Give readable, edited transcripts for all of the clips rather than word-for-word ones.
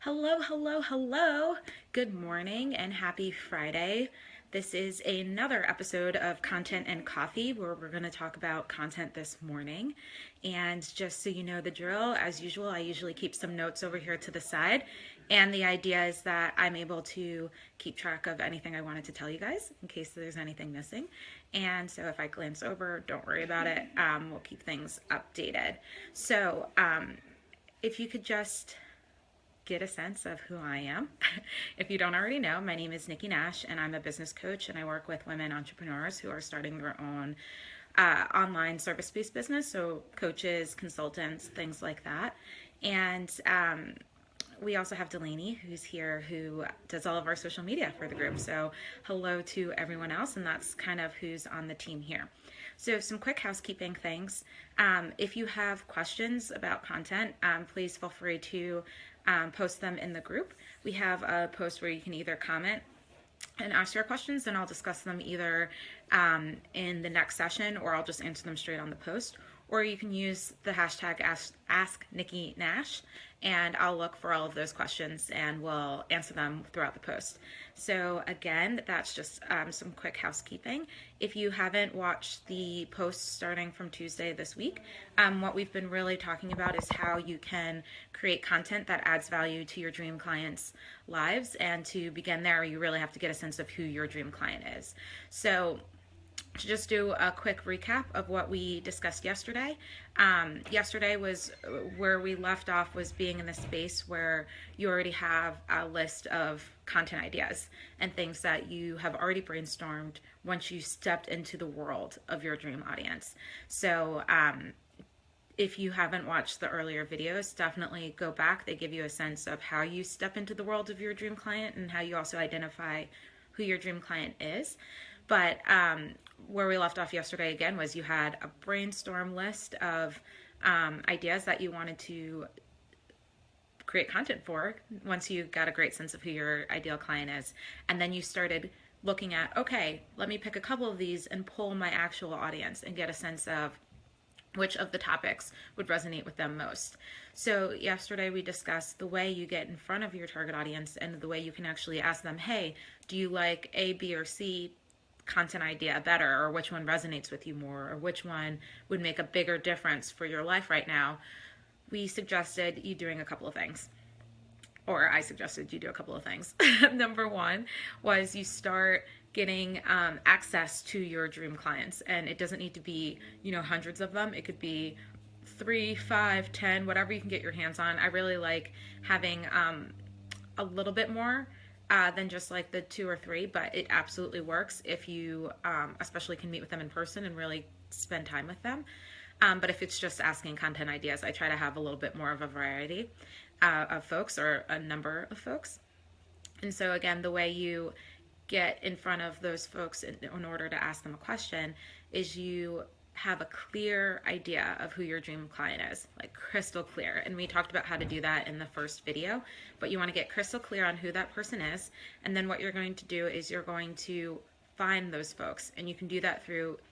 Hello, hello, hello. Good morning and happy Friday. This is another episode of Content and Coffee where we're going to talk about content this morning. And just so you know the drill, as usual, I usually keep some notes over here to the side. And the idea is that I'm able to keep track of anything I wanted to tell you guys in case there's anything missing. And so if I glance over, don't worry about it. We'll keep things updated. So if you could just get a sense of who I am. If you don't already know, my name is Nikki Nash, and I'm a business coach, and I work with women entrepreneurs who are starting their own online service-based business, so coaches, consultants, things like that. And we also have Delaney, who's here, who does all of our social media for the group. So hello to everyone else, and that's kind of who's on the team here. So some quick housekeeping things. If you have questions about content, please feel free to post them in the group. We have a post where you can either comment and ask your questions, and I'll discuss them either in the next session, or I'll just answer them straight on the post. Or you can use the hashtag #AskNikkiNash, and I'll look for all of those questions and we'll answer them throughout the post. So again, that's just some quick housekeeping. If you haven't watched the posts starting from Tuesday this week, what we've been really talking about is how you can create content that adds value to your dream clients' lives. And to begin there, you really have to get a sense of who your dream client is. So to just do a quick recap of what we discussed yesterday. Yesterday was where we left off, was being in the space where you already have a list of content ideas and things that you have already brainstormed once you stepped into the world of your dream audience. So if you haven't watched the earlier videos, definitely go back. They give you a sense of how you step into the world of your dream client and how you also identify who your dream client is. But where we left off yesterday again was you had a brainstorm list of ideas that you wanted to create content for once you got a great sense of who your ideal client is. And then you started looking at, okay, let me pick a couple of these and pull my actual audience and get a sense of which of the topics would resonate with them most. So yesterday we discussed the way you get in front of your target audience and the way you can actually ask them, hey, do you like A, B, or C content idea better, or which one resonates with you more, or which one would make a bigger difference for your life right now. We suggested you doing a couple of things, or I suggested you do a couple of things. Number one was you start getting access to your dream clients, and it doesn't need to be hundreds of them. It could be 3, 5, 10, whatever you can get your hands on. I really like having a little bit more than just like the 2 or 3, but it absolutely works if you especially can meet with them in person and really spend time with them. But if it's just asking content ideas, I try to have a little bit more of a variety of folks, or a number of folks. And so again, the way you get in front of those folks in order to ask them a question is you have a clear idea of who your dream client is, like crystal clear. And we talked about how to do that in the first video, but you want to get crystal clear on who that person is. And then what you're going to do is you're going to find those folks, and you can do that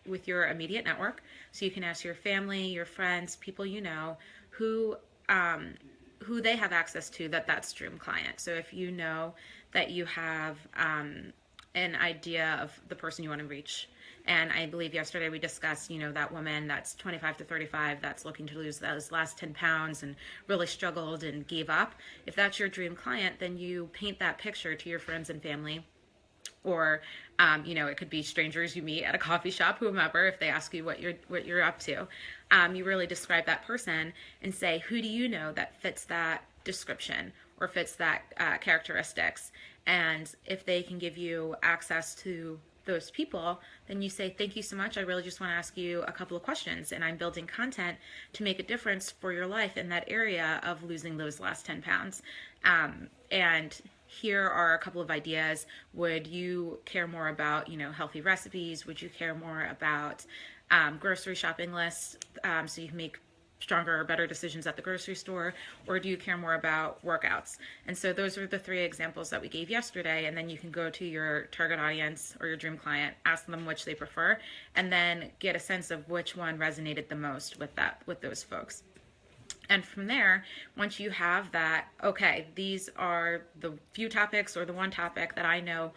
with your immediate network. So you can ask your family, your friends, people you know, who they have access to that's dream client. So if you know that you have an idea of the person you want to reach, and I believe yesterday we discussed, that woman that's 25 to 35 that's looking to lose those last 10 pounds and really struggled and gave up. If that's your dream client, then you paint that picture to your friends and family, or it could be strangers you meet at a coffee shop, whomever. If they ask you what you're up to, you really describe that person and say, who do you know that fits that description or fits that characteristics? And if they can give you access to those people, then you say, thank you so much. I really just want to ask you a couple of questions, and I'm building content to make a difference for your life in that area of losing those last 10 pounds. And here are a couple of ideas. Would you care more about, healthy recipes? Would you care more about grocery shopping lists so you can make stronger or better decisions at the grocery store? Or do you care more about workouts? And so those are the 3 examples that we gave yesterday. And then you can go to your target audience or your dream client, ask them which they prefer, and then get a sense of which one resonated the most with those folks. And from there, once you have that, okay, these are the few topics or the one topic that I know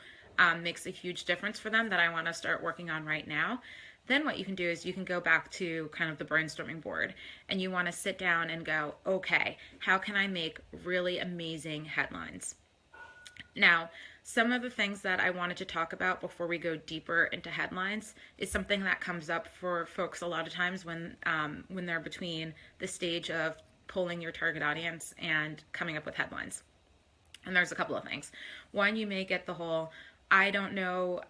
makes a huge difference for them that I want to start working on right now. Then what you can do is you can go back to kind of the brainstorming board and you want to sit down and go, okay, how can I make really amazing headlines? Now, some of the things that I wanted to talk about before we go deeper into headlines is something that comes up for folks a lot of times when they're between the stage of polling your target audience and coming up with headlines. And there's a couple of things. One, you may get the whole, I don't know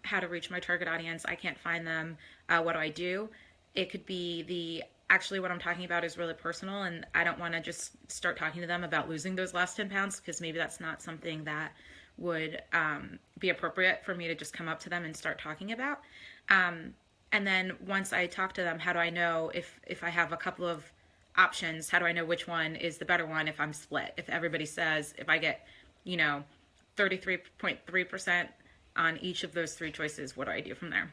how to reach my target audience. I can't find them. What do I do? It could be the actually what I'm talking about is really personal, and I don't want to just start talking to them about losing those last 10 pounds because maybe that's not something that would be appropriate for me to just come up to them and start talking about. And then once I talk to them, how do I know if I have a couple of options, how do I know which one is the better one if I'm split? If everybody says, if I get, 33.3% on each of those three choices, what do I do from there?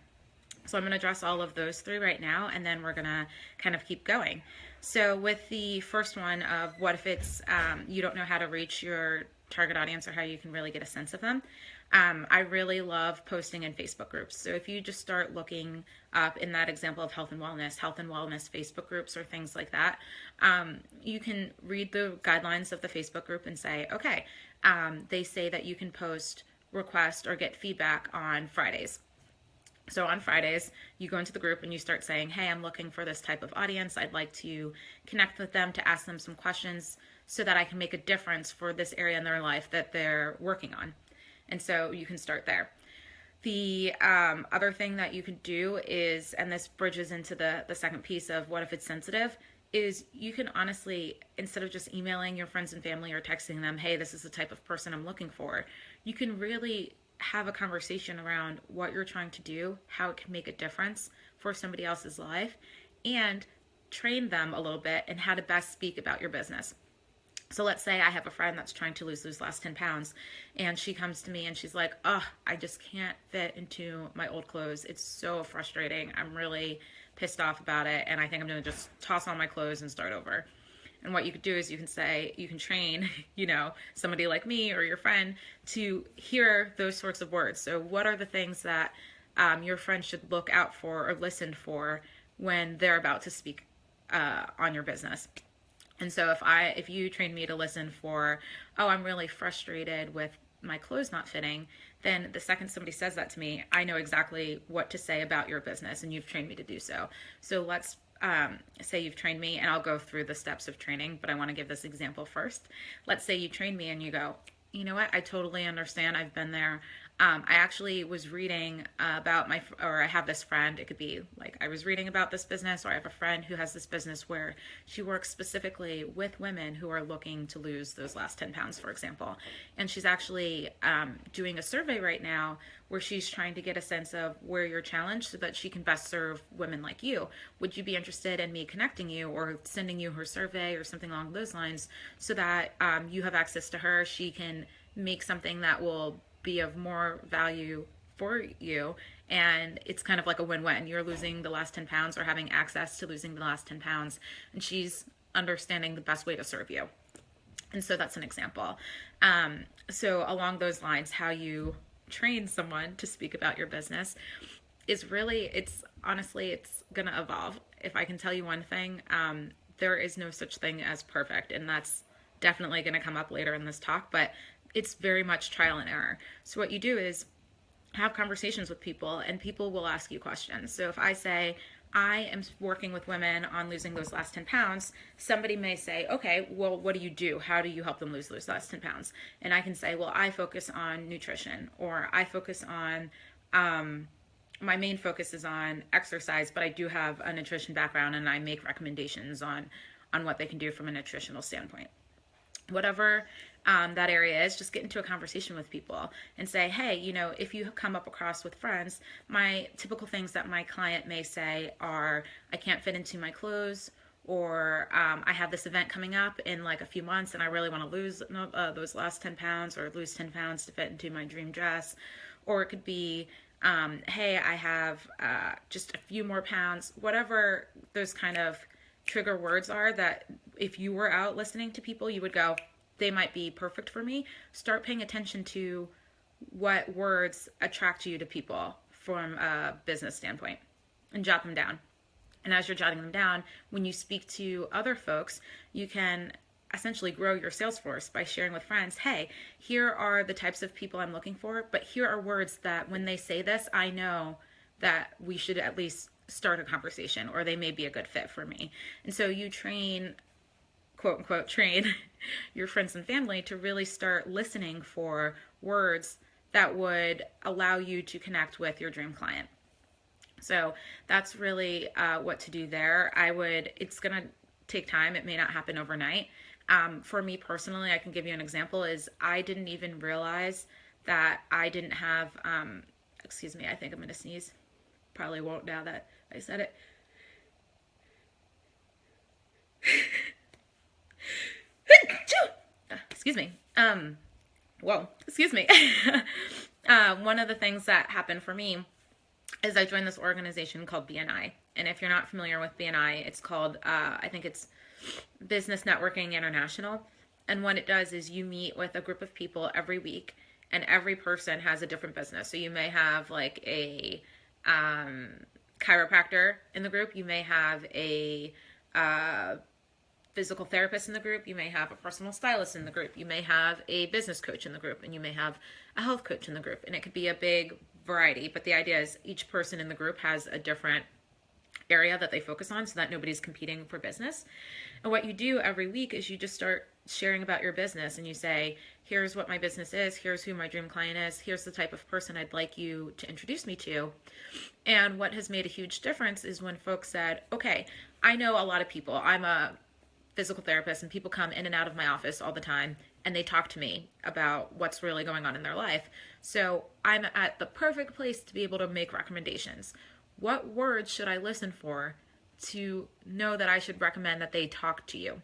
So I'm going to address all of those three right now, and then we're going to kind of keep going. So with the first one of what if it's you don't know how to reach your target audience or how you can really get a sense of them, I really love posting in Facebook groups. So if you just start looking up in that example of health and wellness Facebook groups or things like that, you can read the guidelines of the Facebook group and say, okay, they say that you can post, request, or get feedback on Fridays. So on Fridays, you go into the group and you start saying, hey, I'm looking for this type of audience. I'd like to connect with them to ask them some questions so that I can make a difference for this area in their life that they're working on. And so you can start there. The other thing that you can do is, and this bridges into the second piece of what if it's sensitive, is you can honestly, instead of just emailing your friends and family or texting them, hey, this is the type of person I'm looking for, you can really have a conversation around what you're trying to do, how it can make a difference for somebody else's life, and train them a little bit in how to best speak about your business. So let's say I have a friend that's trying to lose those last 10 pounds, and she comes to me and she's like, oh, I just can't fit into my old clothes. It's so frustrating. I'm really pissed off about it, and I think I'm going to just toss on my clothes and start over. And what you could do is you can say, you can train, somebody like me or your friend to hear those sorts of words. So what are the things that your friend should look out for or listen for when they're about to speak on your business? And so if you train me to listen for, oh, I'm really frustrated with my clothes not fitting, then the second somebody says that to me, I know exactly what to say about your business, and you've trained me to do so. So let's say you've trained me, and I'll go through the steps of training, but I want to give this example first. Let's say you train me and you go, you know what, I totally understand. I've been there. I actually was reading about or I have this friend. It could be like I was reading about this business, or I have a friend who has this business where she works specifically with women who are looking to lose those last 10 pounds, for example. And she's actually doing a survey right now where she's trying to get a sense of where you're challenged so that she can best serve women like you. Would you be interested in me connecting you or sending you her survey or something along those lines so that you have access to her? She can make something that will be of more value for you, and it's kind of like a win-win. You're losing the last 10 pounds or having access to losing the last 10 pounds, and she's understanding the best way to serve you. And so that's an example. So along those lines, how you train someone to speak about your business is really, it's going to evolve. If I can tell you one thing, there is no such thing as perfect, and that's definitely going to come up later in this talk, but it's very much trial and error. So what you do is have conversations with people, and people will ask you questions. So if I say, I am working with women on losing those last 10 pounds, somebody may say, okay, well, what do you do? How do you help them lose those last 10 pounds? And I can say, well, I focus on nutrition, or I focus on, my main focus is on exercise, but I do have a nutrition background, and I make recommendations on what they can do from a nutritional standpoint. Whatever that area is, just get into a conversation with people and say, hey, if you come up across with friends, my typical things that my client may say are, I can't fit into my clothes, or I have this event coming up in like a few months and I really want to lose those last 10 pounds or lose 10 pounds to fit into my dream dress. Or it could be, hey, I have just a few more pounds, whatever those kind of trigger words are that if you were out listening to people, you would go, they might be perfect for me. Start paying attention to what words attract you to people from a business standpoint and jot them down. And as you're jotting them down, when you speak to other folks, you can essentially grow your sales force by sharing with friends, hey, here are the types of people I'm looking for, but here are words that when they say this, I know that we should at least start a conversation, or they may be a good fit for me. And so you train, quote unquote, train your friends and family to really start listening for words that would allow you to connect with your dream client. So that's really what to do there. It's going to take time. It may not happen overnight. For me personally, I can give you an example is I didn't even realize that I didn't have, excuse me, I think I'm going to sneeze. Probably won't now that I said it. Excuse me. Whoa, excuse me. One of the things that happened for me is I joined this organization called BNI. And if you're not familiar with BNI, it's called, I think it's Business Networking International. And what it does is you meet with a group of people every week, and every person has a different business. So you may have like a chiropractor in the group. You may have a physical therapist in the group. You may have a personal stylist in the group. You may have a business coach in the group, and you may have a health coach in the group. And it could be a big variety, but the idea is each person in the group has a different area that they focus on so that nobody's competing for business. And what you do every week is you just start sharing about your business, and you say, here's what my business is, here's who my dream client is, here's the type of person I'd like you to introduce me to. And what has made a huge difference is when folks said, okay, I know a lot of people. I'm a physical therapist, and people come in and out of my office all the time, and they talk to me about what's really going on in their life. So I'm at the perfect place to be able to make recommendations. What words should I listen for to know that I should recommend that they talk to you?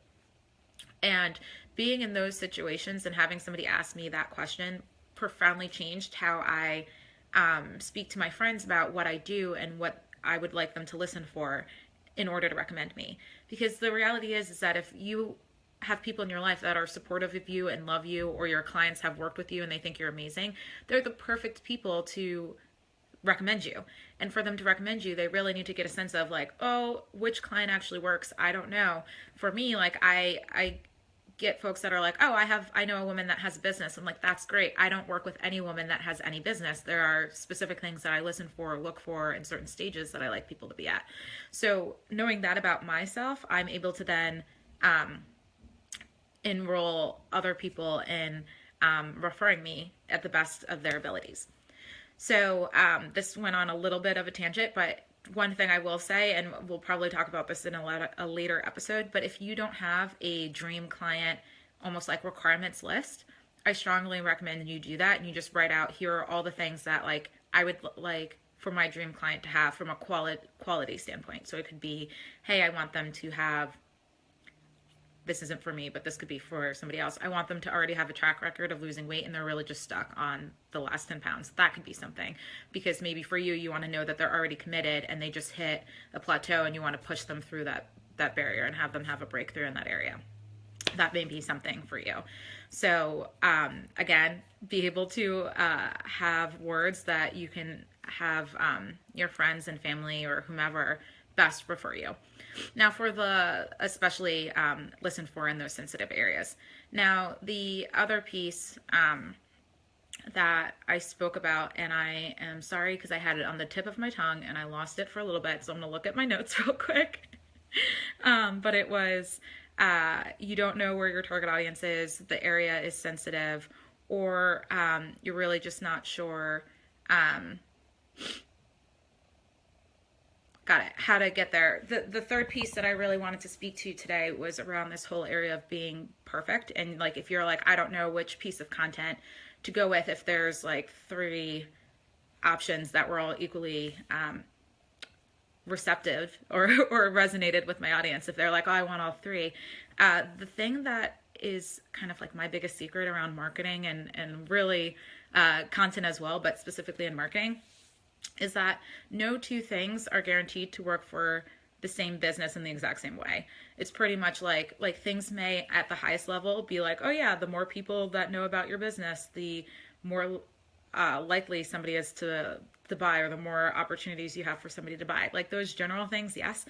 And being in those situations and having somebody ask me that question profoundly changed how I speak to my friends about what I do and what I would like them to listen for in order to recommend me. Because the reality is that if you have people in your life that are supportive of you and love you, or your clients have worked with you and they think you're amazing, they're the perfect people to recommend you. And for them to recommend you, they really need to get a sense of like, oh, which client actually works? I don't know. For me, like I get folks that are like, oh, I know a woman that has a business. I'm like, that's great. I don't work with any woman that has any business. There are specific things that I listen for or look for in certain stages that I like people to be at. So knowing that about myself, I'm able to then enroll other people in referring me at the best of their abilities. So this went on a little bit of a tangent, but one thing I will say, and we'll probably talk about this in a later episode, but if you don't have a dream client, almost like requirements list, I strongly recommend you do that. And you just write out, here are all the things that like I would like for my dream client to have from a quality standpoint. So it could be, hey, I want them to have, this isn't for me, but this could be for somebody else. I want them to already have a track record of losing weight and they're really just stuck on the last 10 pounds. That could be something, because maybe for you, you want to know that they're already committed and they just hit a plateau and you want to push them through that barrier and have them have a breakthrough in that area. That may be something for you. So again, be able to have words that you can have your friends and family or whomever best refer you. Now for especially listen for in those sensitive areas. Now the other piece that I spoke about, and I am sorry because I had it on the tip of my tongue and I lost it for a little bit, so I'm going to look at my notes real quick. But it was, you don't know where your target audience is, the area is sensitive, or you're really just not sure got it, how to get there. The third piece that I really wanted to speak to today was around this whole area of being perfect. And like, if you're like, I don't know which piece of content to go with, if there's like 3 options that were all equally receptive or resonated with my audience, if they're like, oh, I want all 3. The thing that is kind of like my biggest secret around marketing and really content as well, but specifically in marketing, is that no 2 things are guaranteed to work for the same business in the exact same way. It's pretty much like things may at the highest level be like, oh yeah, the more people that know about your business, the more likely somebody is to buy, or the more opportunities you have for somebody to buy. Like those general things, yes.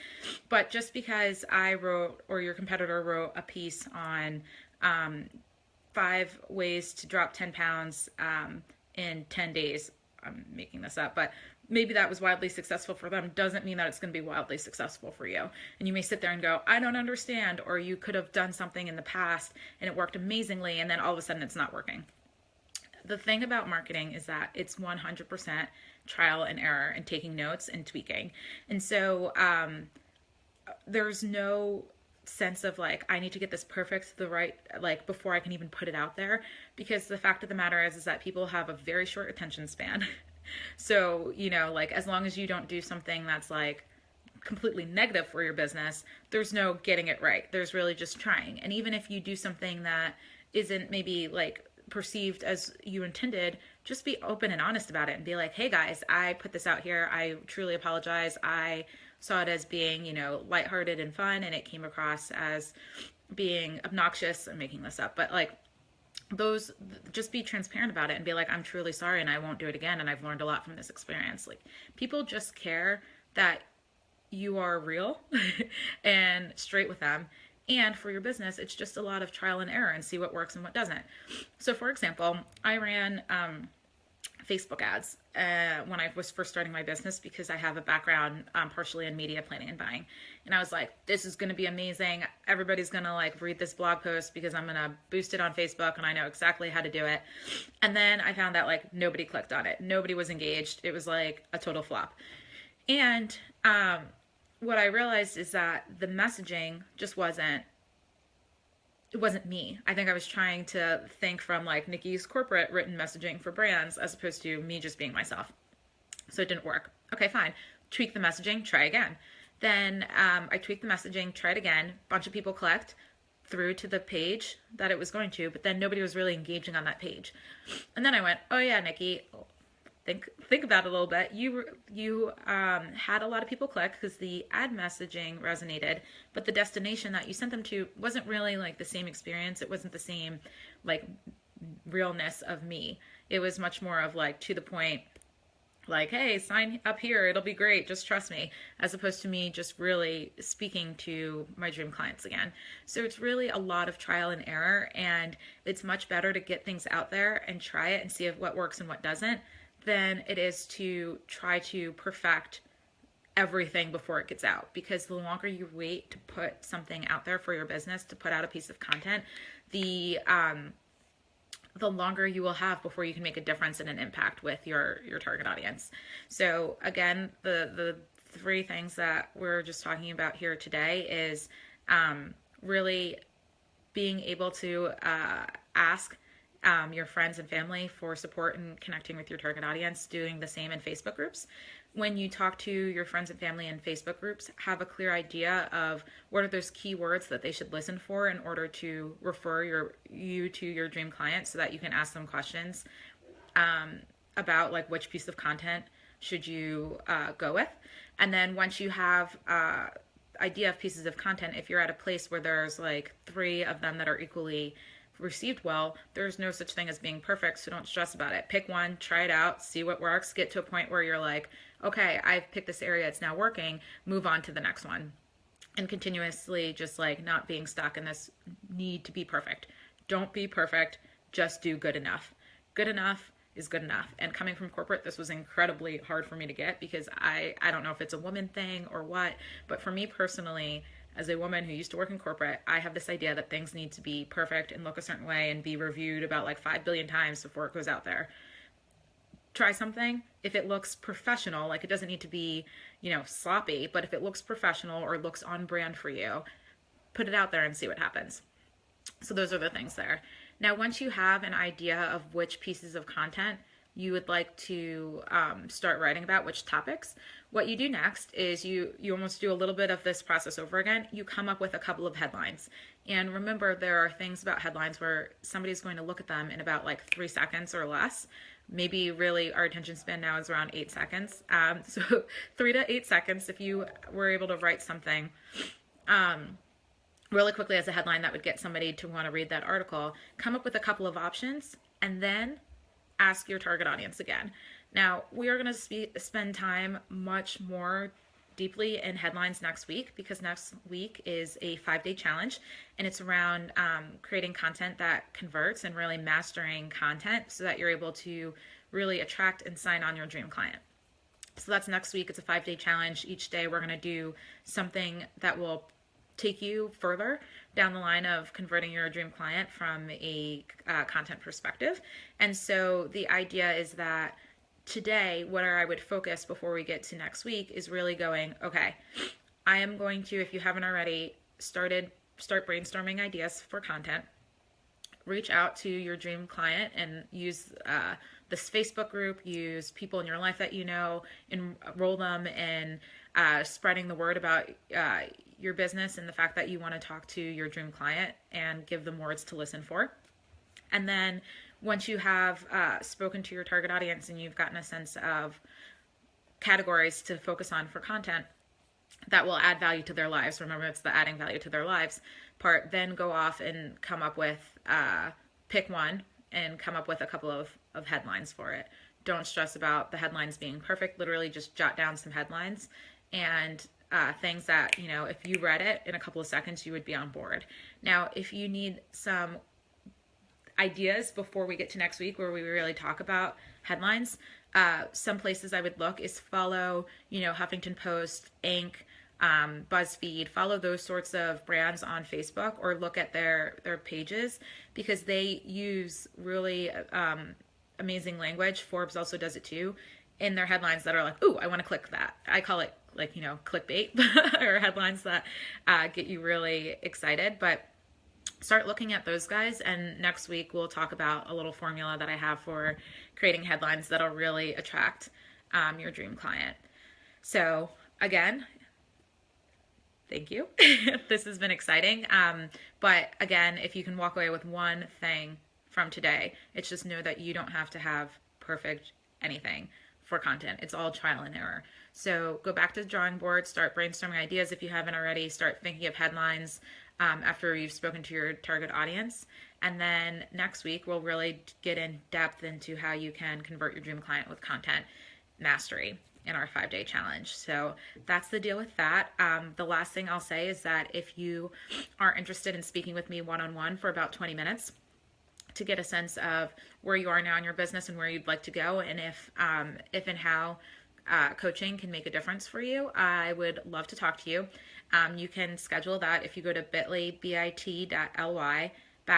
But just because I wrote, or your competitor wrote a piece on 5 ways to drop 10 pounds in 10 days, I'm making this up, but maybe that was wildly successful for them, doesn't mean that it's going to be wildly successful for you. And you may sit there and go, I don't understand. Or you could have done something in the past and it worked amazingly, and then all of a sudden it's not working. The thing about marketing is that it's 100% trial and error and taking notes and tweaking. And so there's no sense of like, I need to get this perfect, the right, like before I can even put it out there, because the fact of the matter is that people have a very short attention span. So, you know, like as long as you don't do something that's like completely negative for your business, there's no getting it right. There's really just trying. And even if you do something that isn't maybe like perceived as you intended, just be open and honest about it and be like, hey guys, I put this out here. I truly apologize. I saw it as being, you know, lighthearted and fun, and it came across as being obnoxious. I'm making this up, but like those, just be transparent about it and be like, I'm truly sorry and I won't do it again. And I've learned a lot from this experience. Like people just care that you are real and straight with them. And for your business, it's just a lot of trial and error and see what works and what doesn't. So for example, I ran Facebook ads when I was first starting my business, because I have a background partially in media planning and buying. And I was like, this is going to be amazing. Everybody's going to like read this blog post because I'm going to boost it on Facebook and I know exactly how to do it. And then I found that like nobody clicked on it. Nobody was engaged. It was like a total flop. And what I realized is that the messaging just wasn't me. I think I was trying to think from like Nikki's corporate written messaging for brands as opposed to me just being myself. So it didn't work. Okay, fine. Tweak the messaging, try again. Then I tweaked the messaging, tried again. Bunch of people clicked through to the page that it was going to, but then nobody was really engaging on that page. And then I went, oh yeah, Nikki, think about it a little bit. You had a lot of people click because the ad messaging resonated, but the destination that you sent them to wasn't really like the same experience. It wasn't the same like realness of me. It was much more of like to the point, like, hey, sign up here, it'll be great, just trust me, as opposed to me just really speaking to my dream clients again. So it's really a lot of trial and error, and it's much better to get things out there and try it and see what works and what doesn't, than it is to try to perfect everything before it gets out. Because the longer you wait to put something out there for your business, to put out a piece of content, the longer you will have before you can make a difference and an impact with your target audience. So again, the 3 things that we're just talking about here today is really being able to ask your friends and family for support in connecting with your target audience, doing the same in Facebook groups. When you talk to your friends and family in Facebook groups, have a clear idea of what are those keywords that they should listen for in order to refer you to your dream client, so that you can ask them questions about like which piece of content should you go with. And then once you have idea of pieces of content, if you're at a place where there's like 3 of them that are equally received well, there's no such thing as being perfect, so don't stress about it. Pick one, try it out, see what works, get to a point where you're like, okay, I've picked this area, it's now working, move on to the next one. And continuously just like not being stuck in this need to be perfect. Don't be perfect, just do good enough. Good enough is good enough. And coming from corporate, this was incredibly hard for me to get, because I don't know if it's a woman thing or what, but for me personally, as a woman who used to work in corporate, I have this idea that things need to be perfect and look a certain way and be reviewed about like 5 billion times before it goes out there. Try something. If it looks professional, like it doesn't need to be, you know, sloppy, but if it looks professional or looks on brand for you, put it out there and see what happens. So those are the things there. Now, once you have an idea of which pieces of content you would like to start writing about, which topics, what you do next is you almost do a little bit of this process over again. You come up with a couple of headlines. And remember, there are things about headlines where somebody's going to look at them in about like 3 seconds or less. maybe really our attention span now is around 8 seconds. So 3 to 8 seconds, if you were able to write something really quickly as a headline that would get somebody to want to read that article, come up with a couple of options, and then ask your target audience again. Now, we are going to spend time much more deeply in headlines next week, because next week is a 5-day challenge, and it's around creating content that converts and really mastering content so that you're able to really attract and sign on your dream client. So that's next week. It's a 5-day challenge. Each day we're going to do something that will take you further down the line of converting your dream client from a content perspective. And so the idea is that today, what I would focus before we get to next week is really going, okay, I am going to, if you haven't already, start brainstorming ideas for content. Reach out to your dream client and use this Facebook group, use people in your life that you know, enroll them in spreading the word about your business and the fact that you want to talk to your dream client, and give them words to listen for. And then once you have spoken to your target audience and you've gotten a sense of categories to focus on for content that will add value to their lives, remember it's the adding value to their lives part, then go off and come up with, pick one and come up with a couple of headlines for it. Don't stress about the headlines being perfect. Literally just jot down some headlines and things that, you know, if you read it in a couple of seconds, you would be on board. Now, if you need some ideas before we get to next week where we really talk about headlines, some places I would look is follow, you know, Huffington Post, Inc., BuzzFeed, follow those sorts of brands on Facebook, or look at their pages, because they use really amazing language. Forbes also does it too, in their headlines that are like, ooh, I want to click that. I call it, like, you know, clickbait or headlines that get you really excited. But start looking at those guys, and next week we'll talk about a little formula that I have for creating headlines that'll really attract your dream client. So again, thank you. This has been exciting. But again, if you can walk away with one thing from today, it's just know that you don't have to have perfect anything for content. It's all trial and error. So go back to the drawing board, start brainstorming ideas if you haven't already, start thinking of headlines after you've spoken to your target audience. And then next week, we'll really get in depth into how you can convert your dream client with content mastery in our 5-day challenge. So that's the deal with that. The last thing I'll say is that if you are interested in speaking with me one-on-one for about 20 minutes to get a sense of where you are now in your business and where you'd like to go, and if and how coaching can make a difference for you, I would love to talk to you. You can schedule that if you go to bit.ly /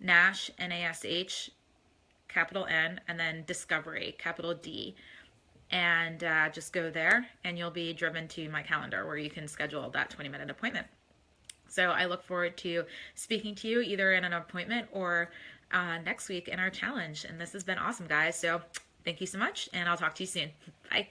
Nash, Nash, capital N, and then Discovery, capital D. And just go there and you'll be driven to my calendar where you can schedule that 20-minute appointment. So I look forward to speaking to you either in an appointment or next week in our challenge. And this has been awesome, guys. So thank you so much, and I'll talk to you soon. Bye.